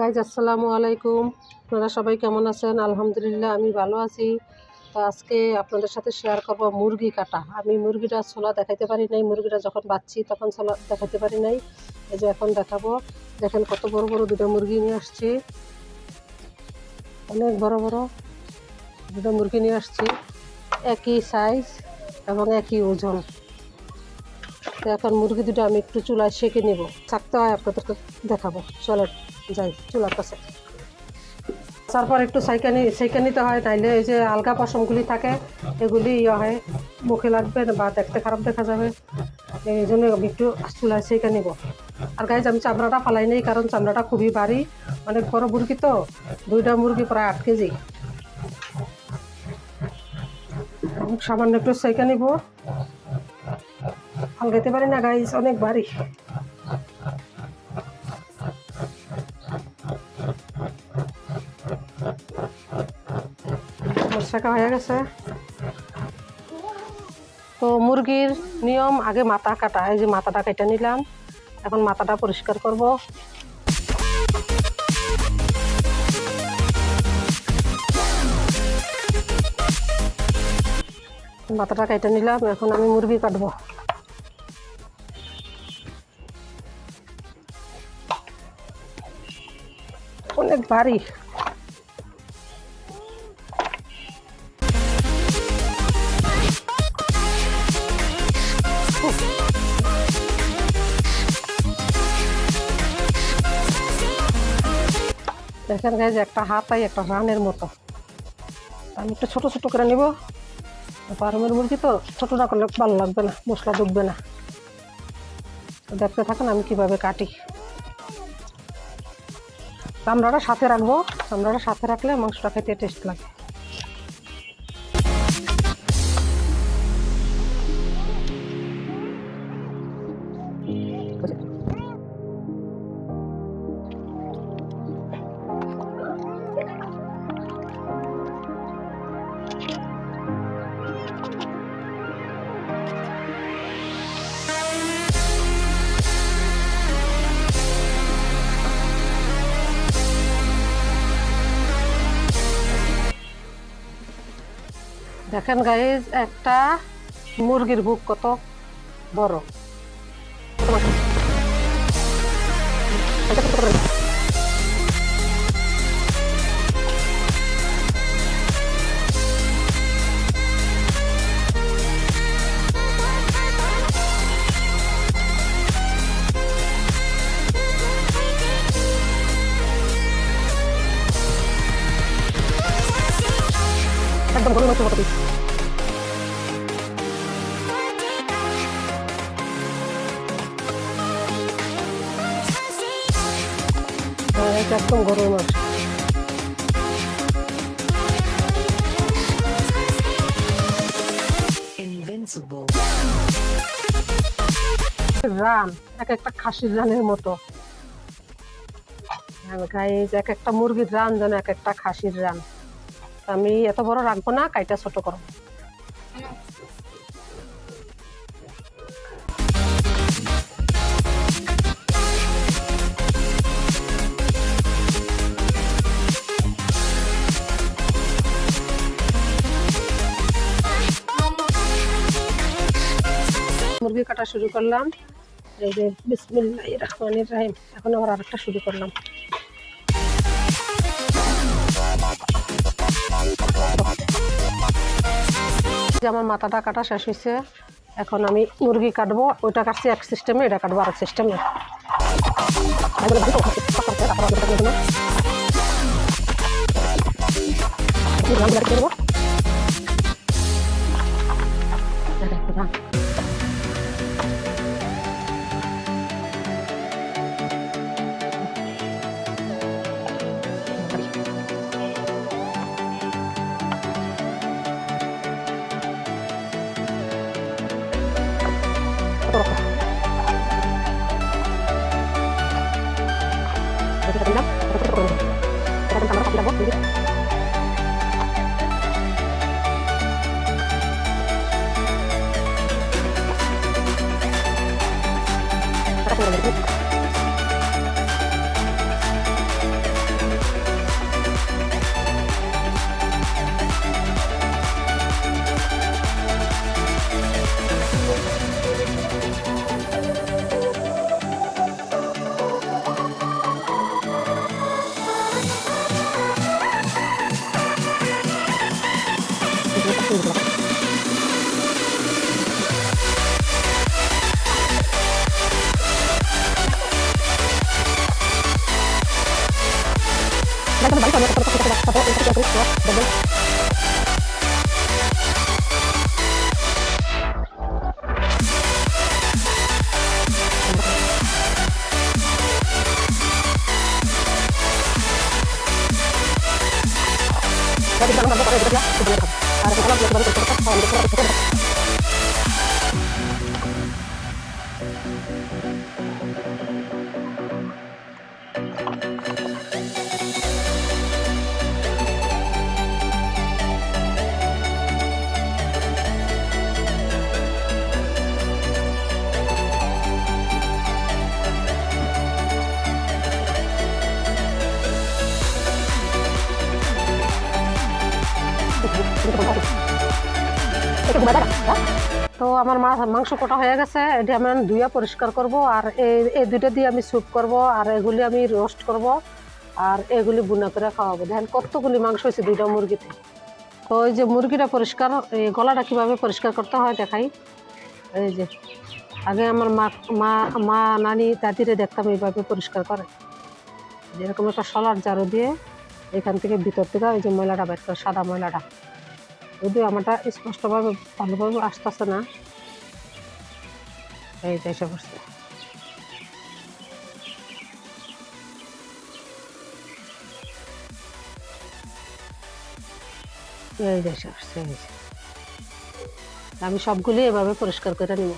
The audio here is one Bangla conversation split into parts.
গাইজ আসসালামু আলাইকুম। আপনারা সবাই কেমন আছেন? আলহামদুলিল্লাহ আমি ভালো আছি। তো আজকে আপনাদের সাথে শেয়ার করব মুরগি কাটা। আমি মুরগিটা ছোলা দেখাইতে পারি নাই, মুরগিটা যখন বাচ্চি তখন ছোলা দেখাইতে পারি নাই। এই যে এখন দেখাবো। দেখেন কত বড় বড় দুটো মুরগি নিয়ে আসছি, অনেক বড় বড় দুটো মুরগি নিয়ে আসছি, একই সাইজ এবং একই ওজন। তো এখন মুরগি দুটো আমি একটু চুলায় সেঁকে নিব, থাকতে হয় আপনাদেরকে দেখাবো। চলো যাই চুলার কাছে। তারপর একটু সেঁকে নিতে হয়, তাইলে এই যে আলগা পশমগুলি থাকে এগুলি হয়, মুখে লাগবে বা দেখতে খারাপ দেখা যাবে। এই জন্য আমি একটু চুলায় সেঁকে নিব। আর গাইজ আমি চামড়াটা ফালাই নেই, কারণ চামড়াটা খুবই ভারী, অনেক বড় মুরগি তো, দুইটা মুরগি প্রায় 8 কেজি। সামান্য একটু সেঁকে নিব, আলগাইতে পারি না গাইজ, অনেক ভারী। শেখা হয়ে গেছে। তো মুরগির নিয়ম আগে মাথা কাটা। এই যে মাথাটা কেটে নিলাম, এখন মাথাটা পরিষ্কার করব। মাথাটা কেটে নিলাম, এখন আমি মুরগি কাটবো। অনেক ভারী। দেখেন গাইজ, একটা হাতাই একটা রানের মতো। আমি একটু ছোট ছোট করে নিব। ফার্মের মুরগি তো ছোট না করলে ভালো লাগবে না, মশলা ঢুকবে না। দেখতে থাকেন আমি কিভাবে কাটি। চামড়াটা সাথে রাখবো, চামড়াটা সাথে রাখলে মাংসটা খেতে টেস্ট লাগে। দেখেন গাইজ, একটা মুরগির বুক কত বড়। একদম গরুর মতো পিস। একদম গরুর মাংস। রান এক একটা খাসির রানের মতো। গাইজ, এক একটা মুরগির রান যেন এক একটা খাসির রান। আমি এত বড় রাখবো না, কাইটা ছোট করো। মুরগি কাটা শুরু করলাম। এই যে বিসমিল্লাহির রহমানির রহিম। এখন আবার আরেকটা শুরু করলাম। আমার মাথাটা কাটা শেষ হয়েছে, এখন আমি মুরগি কাটবো। ওইটা কাটছি এক সিস্টেমে, এটা কাটবো আরেক সিস্টেমে। তো আমার মাংস কটা হয়ে গেছে, এটা আমি ধুইয়া পরিষ্কার করব। আর এই দুইটা দিয়ে আমি স্যুপ করব, আর এগুলি আমি রোস্ট করব, আর এগুলি বুনা করে খাওয়াবো। দেখেন কতগুলি মাংস হয়েছে দুইটা মুরগিতে। তো এই যে মুরগিটা পরিষ্কার, এই গলাটা কীভাবে পরিষ্কার করতে হয় দেখাই। এই যে আগে আমার মা নানি দাদিরে দেখতাম এইভাবে পরিষ্কার করে, যেরকম একটা সলার ঝাড়ু দিয়ে এখান থেকে ভিতর থেকে এই যে ময়লাটা বের করে, সাদা ময়লাটা। যদিও আমারটা স্পষ্টভাবে ভালোভাবে আসতেছে না, এই যে এসে পড়ছে। এই যে এসে পড়ছে, এই যে আমি সবগুলি এভাবে পরিষ্কার করে নিব।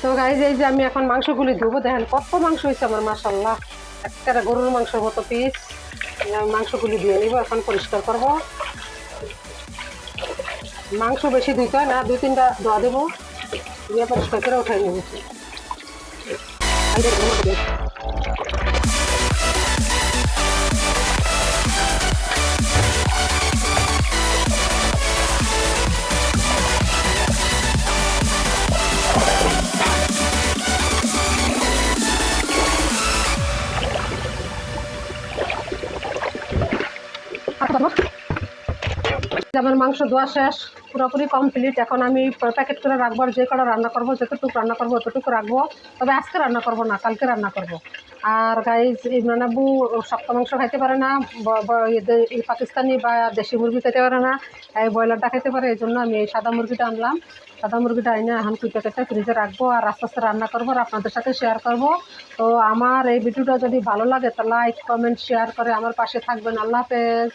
তো গাইজ এই যে আমি এখন মাংসগুলি ধুবো। দেখেন কত মাংস হয়েছে আমার, মাশাআল্লাহ, একটা গরুর মাংসের মতো পিস। মাংসগুলি ধুয়ে নিব, এখন পরিষ্কার করব। মাংস বেশি ধুইতে হয় না, 2-3টা ধোয়া দেবো, দিয়ে পরিষ্কার করে উঠাই নেব। আমার মাংস ধোয়া শেষ, পুরোপুরি কমপ্লিট। এখন আমি প্যাকেট করে রাখবো, আর যে কটা রান্না করবো, যতটুকু রান্না করবো ততটুকু রাখবো। তবে আজকে রান্না করবো না, কালকে রান্না করব। আর গাইজ ইমরান আব্বু শক্ত মাংস খাইতে পারে না, পাকিস্তানি বা দেশি মুরগি খেতে পারে না, এই ব্রয়লারটা খেতে পারে। এই জন্য আমি এই সাদা মুরগিটা আনলাম। সাদা মুরগিটা এনে এখন প্যাকেটটা ফ্রিজে রাখবো, আর আস্তে আস্তে রান্না করবো, আর আপনাদের সাথে শেয়ার করব। তো আমার এই ভিডিওটা যদি ভালো লাগে তো লাইক, কমেন্ট, শেয়ার করে আমার পাশে থাকবেন। আল্লাহ হাফেজ।